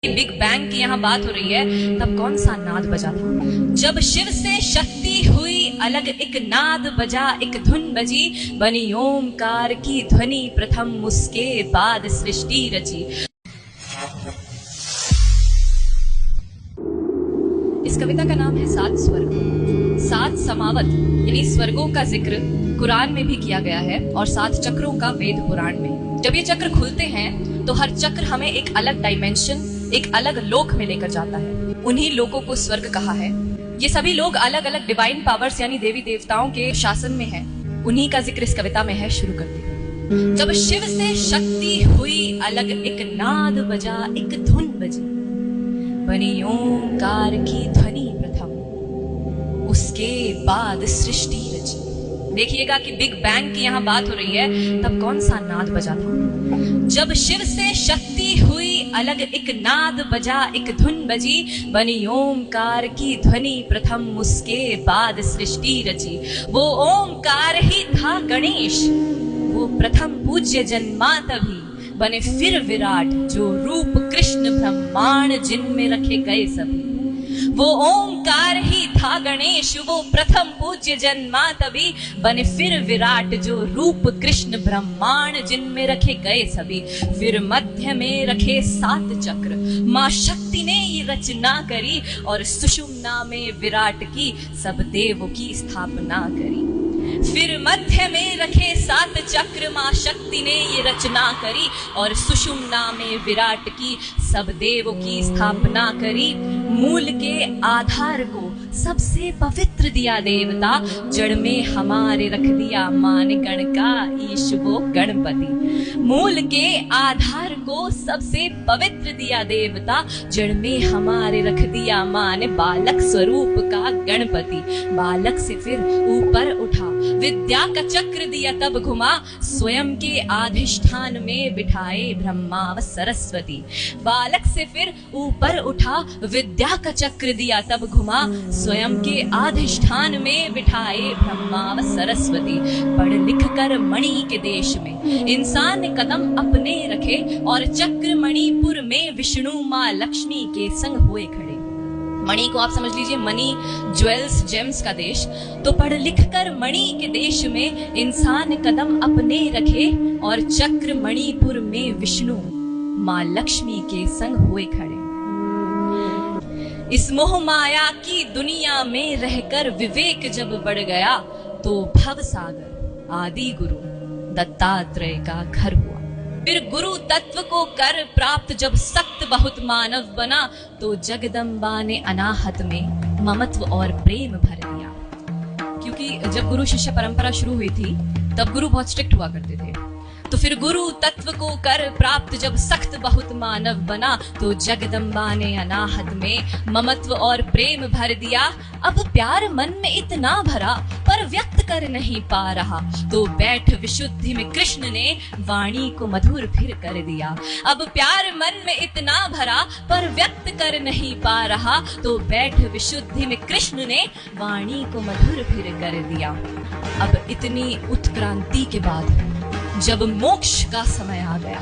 Big bang की यहाँ बात हो रही है, तब कौन सा नाद बजा था? जब शिव से शक्ति हुई अलग, एक नाद बजा, एक धुन बजी, बनी ओमकार की ध्वनि प्रथम, उसके बाद सृष्टि रची। इस कविता का नाम है सात स्वर्ग। सात समावत यानी स्वर्गों का जिक्र कुरान में भी किया गया है और सात चक्रों का वेद पुराण में। जब ये चक्र खुलते हैं तो हर चक्र हमें एक अलग डायमेंशन, एक अलग लोक में लेकर जाता है। उन्हीं लोकों को स्वर्ग कहा है। ये सभी लोग अलग अलग डिवाइन पावर्स यानी देवी देवताओं के शासन में हैं। उन्हीं का जिक्र इस कविता में है। शुरू करते हैं। जब शिव से शक्ति हुई अलग, एक नाद बजा, एक धुन बजी, बनी ओंकार की ध्वनि प्रथम, उसके बाद सृष्टि रची। देखिएगा कि बिग बैंग की यहाँ बात हो रही है, तब कौन सा नाद बजा था? जब शिव से शक्ति हुई अलग, एक नाद बजा, एक धुन बजी, बनी ओमकार की ध्वनि प्रथम, उसके बाद सृष्टि रची। वो ओमकार ही था गणेश, वो प्रथम पूज्य जन्मा तभी, बने फिर विराट जो रूप कृष्ण ब्रह्मांड जिनमें रखे गए सभी। वो ओमकार ही था गणेश, वो प्रथम पूज्य जन्मा तभी, बने फिर विराट जो रूप कृष्ण ब्रह्मांड जिनमें रखे गए सभी। फिर मध्य में रखे सात चक्र, माँ शक्ति ने ये रचना करी, और सुषुम्ना में विराट की सब देवों की स्थापना करी। फिर मध्य में रखे सात चक्र, माँ शक्ति ने ये रचना करी, और सुषुम्ना में विराट की सब देवों की स्थापना करी। मूल के आधार को सबसे पवित्र दिया देवता, जड़ में हमारे रख दिया मान गण का ईश वो गणपति। मूल के आधार को सबसे पवित्र दिया देवता, जड़ में हमारे रख दिया मान बालक स्वरूप का गणपति। बालक से फिर ऊपर उठा, विद्या का चक्र दिया तब घुमा, स्वयं के अधिष्ठान में बिठाए ब्रह्मा व सरस्वती। बालक से फिर ऊपर उठा, विद्या का चक्र दिया तब घुमा, स्वयं के अधिष्ठान में बिठाए ब्रह्मा व सरस्वती। पढ़ लिख कर मणि के देश में इंसान ने कदम अपने रखे, और चक्र मणिपुर में विष्णु माँ लक्ष्मी के संग हुए खड़े। मणि को आप समझ लीजिए मनी, ज्वेल्स, जेम्स का देश। तो पढ़ लिख कर मणि के देश में इंसान कदम अपने रखे, और चक्र मणिपुर में विष्णु माँ लक्ष्मी के संग हुए खड़े। इस मोह माया की दुनिया में रहकर विवेक जब बढ़ गया, तो भव सागर आदि गुरु दत्तात्रेय का घर हुआ। फिर गुरु तत्व को कर प्राप्त जब सख्त बहुत मानव बना, तो जगदम्बा ने अनाहत में ममत्व और प्रेम भर दिया। क्योंकि जब गुरु शिष्य परंपरा शुरू हुई थी, तब गुरु बहुत स्ट्रिक्ट हुआ करते थे। तो फिर गुरु तत्व को कर प्राप्त जब सख्त बहुत मानव बना, तो जगदम्बा ने अनाहत में ममत्व और प्रेम भर दिया। अब प्यार मन में इतना भरा, पर व्यक्त कर नहीं पा रहा, तो बैठ विशुद्धि में कृष्ण ने वाणी को मधुर फिर कर दिया। अब प्यार मन में इतना भरा, पर व्यक्त कर नहीं पा रहा, तो बैठ विशुद्धि में कृष्ण ने वाणी को मधुर फिर कर दिया। अब इतनी उत्क्रांति के बाद जब मोक्ष का समय आ गया,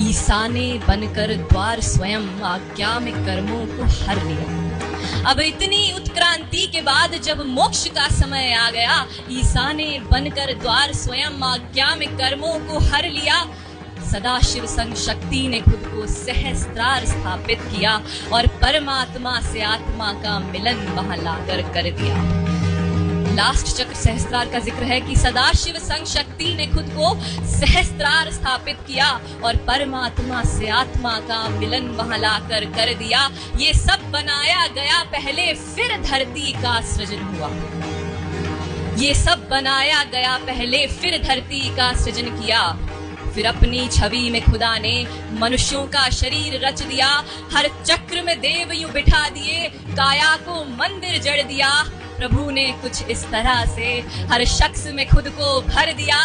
ईसा ने बनकर द्वार स्वयं आज्ञा में कर्मों को हर लिया। अब इतनी उत्क्रांति के बाद जब मोक्ष का समय आ गया, ईसा ने बनकर द्वार स्वयं आज्ञा में कर्मों को हर लिया। सदाशिव संग शक्ति ने खुद को सहस्त्रार स्थापित किया, और परमात्मा से आत्मा का मिलन वहां लाकर कर दिया। लास्ट चक्र सहस्त्रार का जिक्र है कि सदाशिव संग शक्ति ने खुद को सहस्त्रार स्थापित किया, और परमात्मा से आत्मा का मिलन वहां लाकर कर दिया। ये सब बनाया गया पहले, फिर धरती का सृजन हुआ। ये सब बनाया गया पहले, फिर धरती का सृजन किया। फिर अपनी छवि में खुदा ने मनुष्यों का शरीर रच दिया। हर चक्र में देव यूं बिठा दिए, काया को मंदिर जड़ दिया। प्रभु ने कुछ इस तरह से हर शख्स में खुद को भर दिया।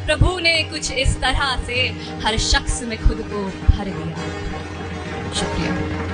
प्रभु ने कुछ इस तरह से हर शख्स में खुद को भर दिया। शुक्रिया।